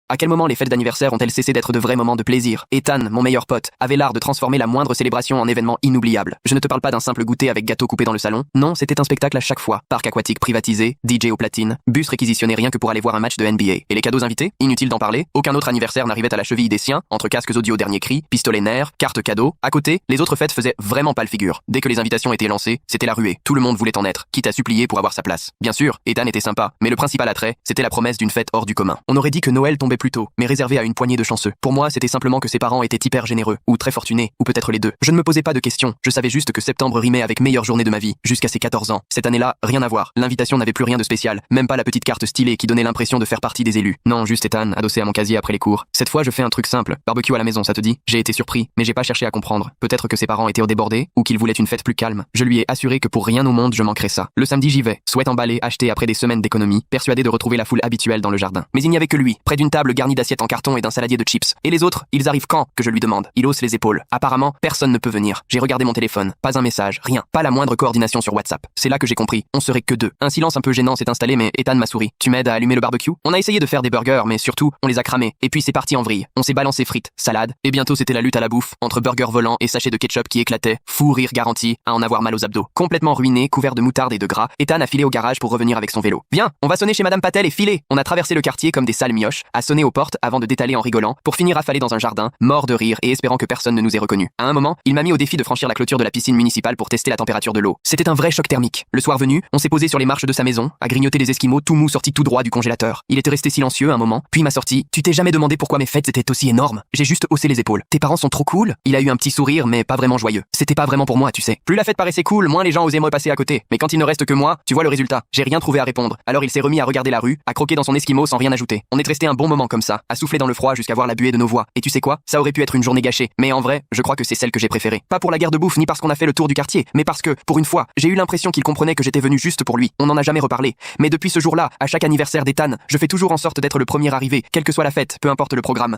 À quel moment les fêtes d'anniversaire ont-elles cessé d'être de vrais moments de plaisir? Ethan, mon meilleur pote, avait l'art de transformer la moindre célébration en événement inoubliable. Je ne te parle pas d'un simple goûter avec gâteau coupé dans le salon. Non, c'était un spectacle à chaque fois. Parc aquatique privatisé, DJ au platine, bus réquisitionné rien que pour aller voir un match de NBA. Et les cadeaux invités? Inutile d'en parler. Aucun autre anniversaire n'arrivait à la cheville des siens, entre casques audio dernier cri, pistolets nerfs, cartes cadeaux. À côté, les autres fêtes faisaient vraiment pas le figure. Dès que les invitations étaient lancées, c'était la ruée. Tout le monde voulait en être, quitte à supplier pour avoir sa place. Bien sûr, Ethan était sympa, mais le principal attrait, c'était la promesse d'une fête hors du commun. On aurait dit que Noël tombait plus tôt, mais réservé à une poignée de chanceux. Pour moi, c'était simplement que ses parents étaient hyper généreux, ou très fortunés, ou peut-être les deux. Je ne me posais pas de questions, je savais juste que septembre rimait avec meilleure journée de ma vie, jusqu'à ses 14 ans. Cette année-là, rien à voir. L'invitation n'avait plus rien de spécial, même pas la petite carte stylée qui donnait l'impression de faire partie des élus. Non, juste Ethan, adossé à mon casier après les cours. Cette fois, je fais un truc simple. Barbecue à la maison, ça te dit? J'ai été surpris, mais j'ai pas cherché à comprendre. Peut-être que ses parents étaient débordés, ou qu'ils voulaient une fête plus calme. Je lui ai assuré que pour rien au monde je manquerais ça. Le samedi j'y vais, souhaite emballer, acheter après des semaines d'économie, persuadé de retrouver la foule habituelle dans le jardin. Mais il n'y avait que lui, près d'une table garnie d'assiettes en carton et d'un saladier de chips. Et les autres, ils arrivent quand, que je lui demande? Il hausse les épaules. Apparemment, personne ne peut venir. J'ai regardé mon téléphone, pas un message, rien, pas la moindre coordination sur WhatsApp. C'est là que j'ai compris, on serait que deux. Un silence un peu gênant s'est installé, mais Ethan m'a souri. Tu m'aides à allumer le barbecue? On a essayé de faire des burgers, mais surtout, on les a cramés. Et puis c'est parti en vrille. On s'est balancé frites, salade, et bientôt c'était la lutte à la bouffe, entre burgers volants et sachets de ketchup qui éclataient, fou rire garanti, à en avoir mal aux abdos. Complètement ruiné, couvert de moutarde et de gras, Ethan a filé au garage pour revenir avec son vélo. Viens, on va sonner chez Madame Patel et filer. On a traversé le quartier comme des sales mioches, à sonner aux portes avant de détaler en rigolant, pour finir affalé dans un jardin, mort de rire et espérant que personne ne nous ait reconnus. À un moment, il m'a mis au défi de franchir la clôture de la piscine municipale pour tester la température de l'eau. C'était un vrai choc thermique. Le soir venu, on s'est posé sur les marches de sa maison, à grignoter des esquimaux tout mous sortis tout droit du congélateur. Il était resté silencieux un moment, puis m'a sorti: Tu t'es jamais demandé pourquoi mes fêtes étaient aussi énormes? J'ai juste haussé les épaules. Tes parents sont trop cool? Il a eu un petit sourire, mais pas vraiment joyeux. C'était pas vraiment pour moi, tu sais. Plus la fête paraissait cool, moins les gens osaient me passer à côté. Mais quand il ne reste que moi, tu vois le résultat. J'ai rien trouvé à répondre. Alors il s'est remis à regarder la rue, à croquer dans son esquimau sans rien ajouter. On est resté un bon moment comme ça, à souffler dans le froid jusqu'à voir la buée de nos voix. Et tu sais quoi? Ça aurait pu être une journée gâchée. Mais en vrai, je crois que c'est celle que j'ai préférée. Pas pour la guerre de bouffe, ni parce qu'on a fait le tour du quartier, mais parce que, pour une fois, j'ai eu l'impression qu'il comprenait que j'étais venu juste pour lui. On n'en a jamais reparlé. Mais depuis ce jour-là, à chaque anniversaire d'Ethan, je fais toujours en sorte d'être le premier arrivé, quelle que soit la fête, peu importe le programme.